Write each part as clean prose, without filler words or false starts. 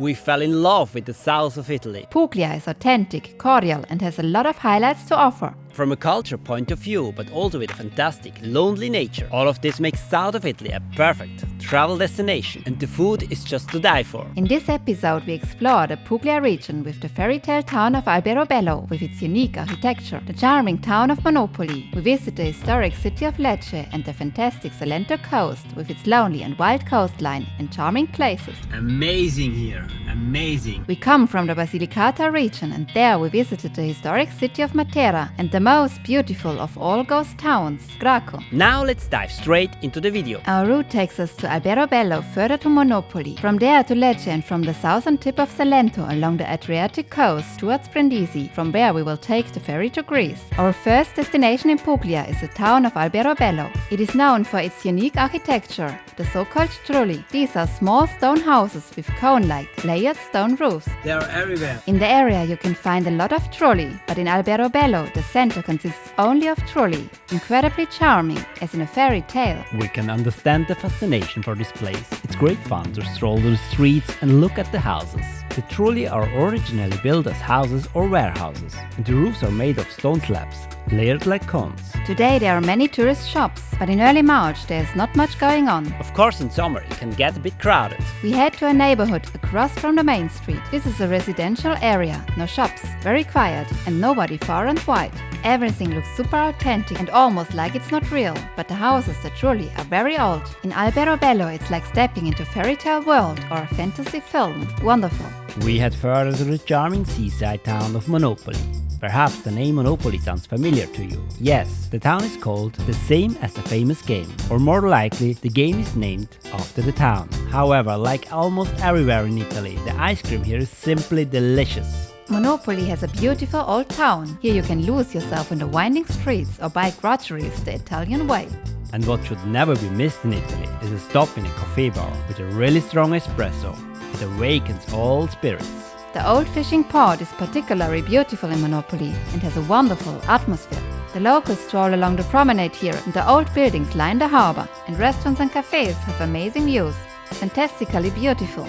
We fell in love with the south of Italy. Puglia is authentic, cordial and has a lot of highlights to offer. From a culture point of view, but also with a fantastic, lonely nature. All of this makes south of Italy a perfect travel destination, and the food is just to die for. In this episode we explore the Puglia region with the fairy tale town of Alberobello with its unique architecture, the charming town of Monopoli. We visit the historic city of Lecce and the fantastic Salento coast with its lonely and wild coastline and charming places. Amazing here, amazing. We come from the Basilicata region and there we visited the historic city of Matera and the most beautiful of all ghost towns, Graco. Now let's dive straight into the video. Our route takes us to Alberobello, further to Monopoli, from there to Lecce and from the southern tip of Salento along the Adriatic coast towards Brindisi. From where we will take the ferry to Greece. Our first destination in Puglia is the town of Alberobello. It is known for its unique architecture, the so-called Trulli. These are small stone houses with cone-like, layered stone roofs. They are everywhere. In the area you can find a lot of Trulli, but in Alberobello the center consists only of Trulli. Incredibly charming, as in a fairy tale. We can understand the fascination for this place. It's great fun to stroll the streets and look at the houses. The Trulli are originally built as houses or warehouses, and the roofs are made of stone slabs, layered like cones. Today there are many tourist shops, but in early March there is not much going on. Of course, in summer it can get a bit crowded. We head to a neighborhood across from the main street. This is a residential area, no shops, very quiet and nobody far and wide. Everything looks super authentic and almost like it's not real, but the houses, the Trulli, are very old. In Alberobello it's like stepping into a fairy tale world or a fantasy film. Wonderful. We head further to the charming seaside town of Monopoli. Perhaps the name Monopoly sounds familiar to you. Yes, the town is called the same as the famous game, or more likely the game is named after the town. However, like almost everywhere in Italy, the ice cream here is simply delicious. Monopoli has a beautiful old town. Here you can lose yourself in the winding streets or buy groceries the Italian way. And what should never be missed in Italy is a stop in a cafe bar with a really strong espresso. It awakens all spirits. The old fishing port is particularly beautiful in Monopoli and has a wonderful atmosphere. The locals stroll along the promenade here and the old buildings line the harbor, and restaurants and cafes have amazing views. Fantastically beautiful.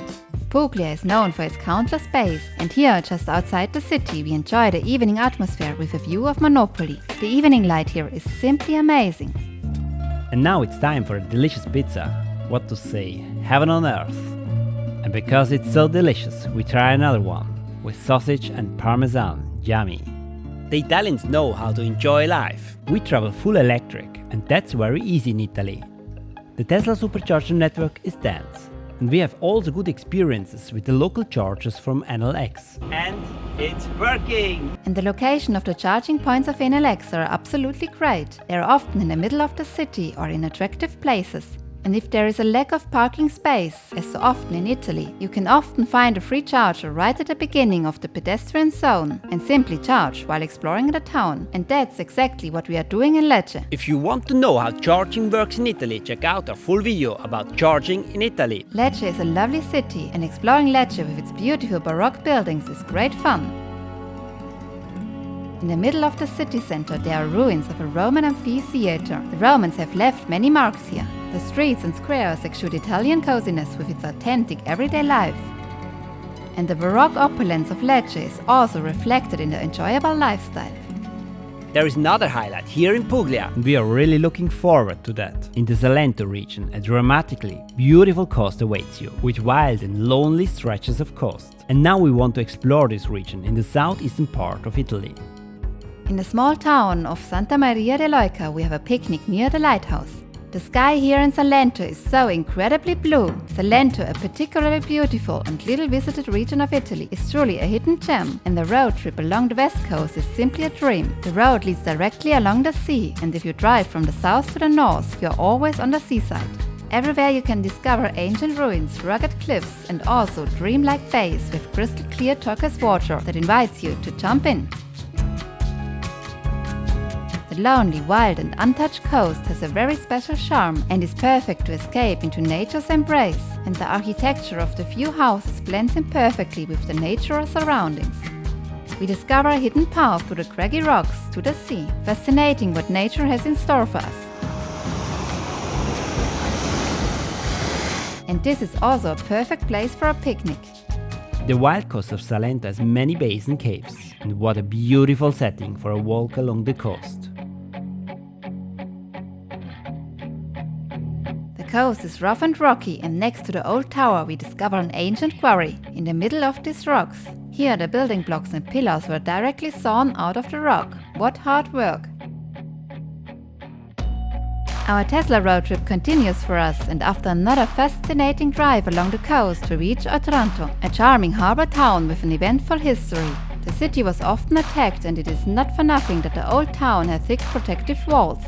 Puglia is known for its countless bays, and here just outside the city we enjoy the evening atmosphere with a view of Monopoli. The evening light here is simply amazing. And now it's time for a delicious pizza. What to say, heaven on earth. And because it's so delicious, we try another one, with sausage and parmesan, yummy. The Italians know how to enjoy life. We travel full electric, and that's very easy in Italy. The Tesla supercharger network is dense, and we have also good experiences with the local chargers from NLX. And it's working! And the location of the charging points of NLX are absolutely great. They are often in the middle of the city or in attractive places. And if there is a lack of parking space, as so often in Italy, you can often find a free charger right at the beginning of the pedestrian zone and simply charge while exploring the town. And that's exactly what we are doing in Lecce. If you want to know how charging works in Italy, check out our full video about charging in Italy. Lecce is a lovely city, and exploring Lecce with its beautiful Baroque buildings is great fun. In the middle of the city center there are ruins of a Roman amphitheater. The Romans have left many marks here. The streets and squares exude Italian coziness with its authentic everyday life. And the Baroque opulence of Lecce is also reflected in the enjoyable lifestyle. There is another highlight here in Puglia, and we are really looking forward to that. In the Salento region, a dramatically beautiful coast awaits you, with wild and lonely stretches of coast. And now we want to explore this region in the southeastern part of Italy. In the small town of Santa Maria de Leuca we have a picnic near the lighthouse. The sky here in Salento is so incredibly blue. Salento, a particularly beautiful and little visited region of Italy, is truly a hidden gem, and the road trip along the west coast is simply a dream. The road leads directly along the sea, and if you drive from the south to the north, you are always on the seaside. Everywhere you can discover ancient ruins, rugged cliffs, and also dreamlike bays with crystal clear turquoise water that invites you to jump in. The lonely, wild and untouched coast has a very special charm and is perfect to escape into nature's embrace, and the architecture of the few houses blends in perfectly with the natural surroundings. We discover a hidden path through the craggy rocks to the sea. Fascinating what nature has in store for us. And this is also a perfect place for a picnic. The wild coast of Salento has many bays and caves, and what a beautiful setting for a walk along the coast. The coast is rough and rocky, and next to the old tower we discover an ancient quarry in the middle of these rocks. Here the building blocks and pillars were directly sawn out of the rock. What hard work! Our Tesla road trip continues for us, and after another fascinating drive along the coast we reach Otranto, a charming harbour town with an eventful history. The city was often attacked, and it is not for nothing that the old town had thick protective walls.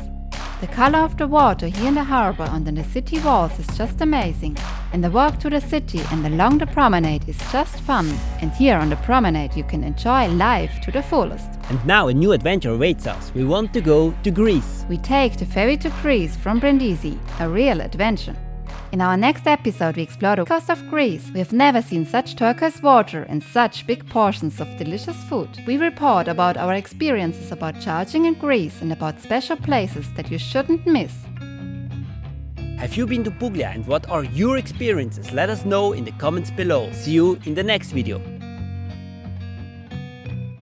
The color of the water here in the harbour under the city walls is just amazing, and the walk to the city and along the promenade is just fun. And here on the promenade you can enjoy life to the fullest. And now a new adventure awaits us. We want to go to Greece. We take the ferry to Greece from Brindisi, a real adventure. In our next episode we explore the coast of Greece. We have never seen such turquoise water and such big portions of delicious food. We report about our experiences about charging in Greece and about special places that you shouldn't miss. Have you been to Puglia, and what are your experiences? Let us know in the comments below. See you in the next video.